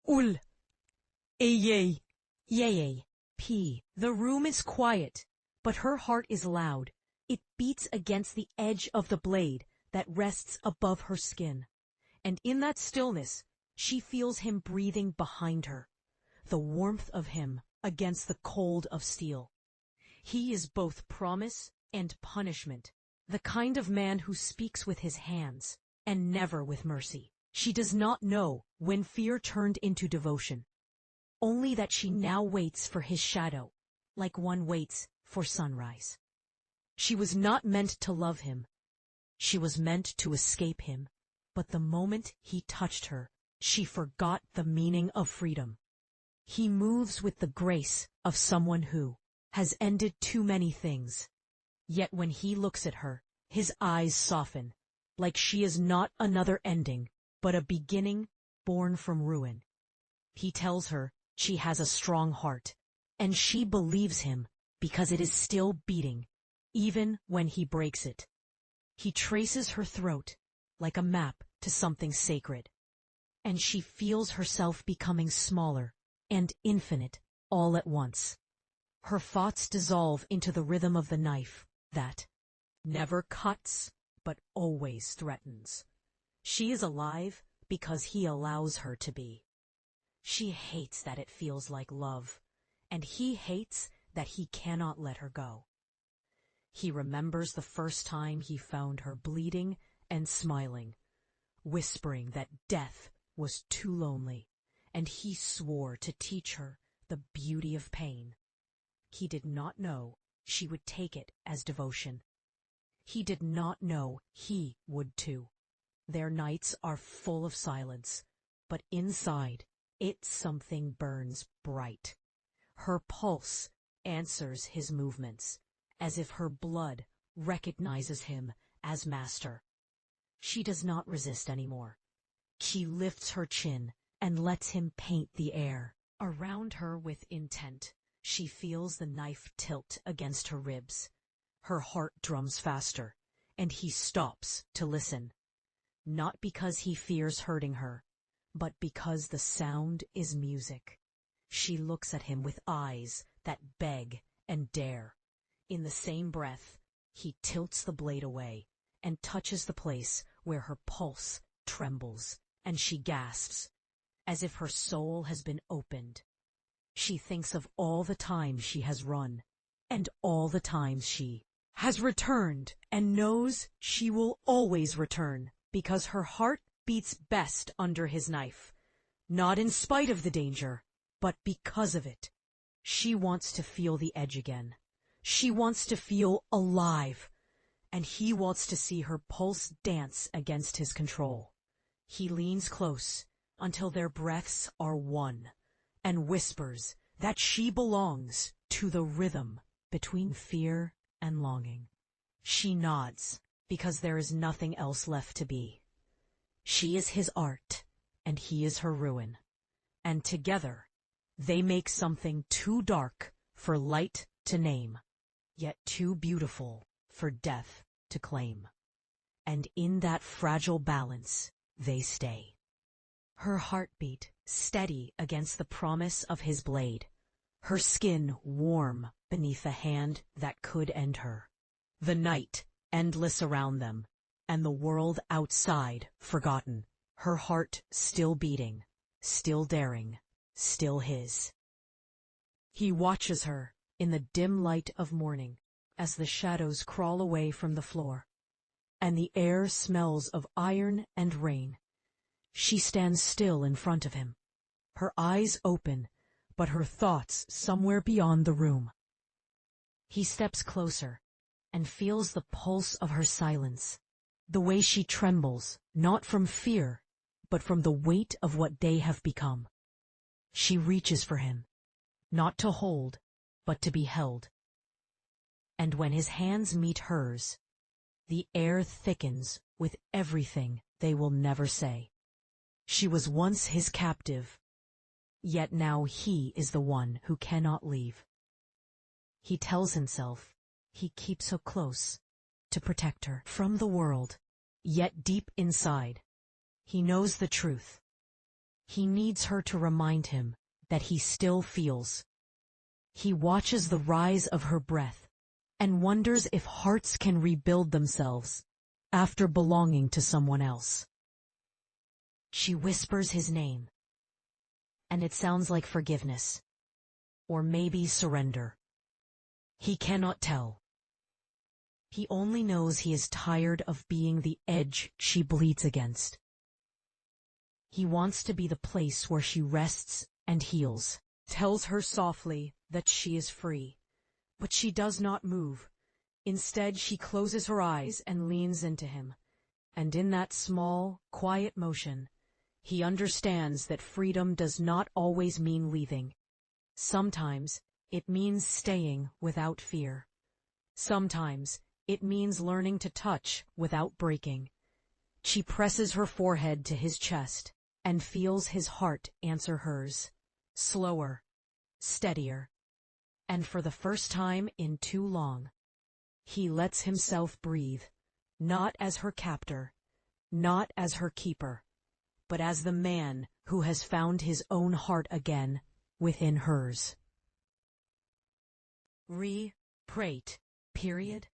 Ul. Ayay. Yay. P. The room is quiet, but her heart is loud. It beats against the edge of the blade that rests above her skin. And in that stillness, she feels him breathing behind her, the warmth of him against the cold of steel. He is both promise and punishment, the kind of man who speaks with his hands and never with mercy. She does not know when fear turned into devotion, only that she now waits for his shadow, like one waits for sunrise. She was not meant to love him. She was meant to escape him. But the moment he touched her, she forgot the meaning of freedom. He moves with the grace of someone who has ended too many things. Yet when he looks at her, his eyes soften, like she is not another ending, but a beginning born from ruin. He tells her she has a strong heart, and she believes him because it is still beating, even when he breaks it. He traces her throat like a map to something sacred, and she feels herself becoming smaller and infinite all at once. Her thoughts dissolve into the rhythm of the knife that never cuts but always threatens. She is alive because he allows her to be. She hates that it feels like love, and he hates that he cannot let her go. He remembers the first time he found her bleeding and smiling, whispering that death was too lonely, and he swore to teach her the beauty of pain. He did not know she would take it as devotion. He did not know he would too. Their nights are full of silence, but inside it something burns bright. Her pulse answers his movements, as if her blood recognizes him as master. She does not resist anymore. She lifts her chin and lets him paint the air around her with intent. She feels the knife tilt against her ribs. Her heart drums faster, and he stops to listen. Not because he fears hurting her, but because the sound is music. She looks at him with eyes that beg and dare. In the same breath, he tilts the blade away and touches the place where her pulse trembles, and she gasps, as if her soul has been opened. She thinks of all the times she has run, and all the times she has returned, and knows she will always return, because her heart beats best under his knife, not in spite of the danger, but because of it. She wants to feel the edge again. She wants to feel alive, and he wants to see her pulse dance against his control. He leans close until their breaths are one, and whispers that she belongs to the rhythm between fear and longing. She nods, because there is nothing else left to be. She is his art, and he is her ruin. And together, they make something too dark for light to name, yet too beautiful for death to claim. And in that fragile balance, they stay. Her heartbeat steady against the promise of his blade, her skin warm beneath the hand that could end her. The night endless around them, and the world outside forgotten, her heart still beating, still daring, still his. He watches her in the dim light of morning as the shadows crawl away from the floor, and the air smells of iron and rain. She stands still in front of him, her eyes open, but her thoughts somewhere beyond the room. He steps closer and feels the pulse of her silence, the way she trembles, not from fear, but from the weight of what they have become. She reaches for him, not to hold, but to be held. And when his hands meet hers, the air thickens with everything they will never say. She was once his captive, yet now he is the one who cannot leave. He tells himself he keeps so close to protect her from the world, yet deep inside, he knows the truth. He needs her to remind him that he still feels. He watches the rise of her breath and wonders if hearts can rebuild themselves after belonging to someone else. She whispers his name, and it sounds like forgiveness, or maybe surrender. He cannot tell. He only knows he is tired of being the edge she bleeds against. He wants to be the place where she rests and heals, tells her softly that she is free. But she does not move. Instead, she closes her eyes and leans into him. And in that small, quiet motion, he understands that freedom does not always mean leaving. Sometimes it means staying without fear. Sometimes it means learning to touch without breaking. She presses her forehead to his chest and feels his heart answer hers. Slower, steadier. And for the first time in too long, he lets himself breathe, not as her captor, not as her keeper, but as the man who has found his own heart again within hers. Re-prate, period.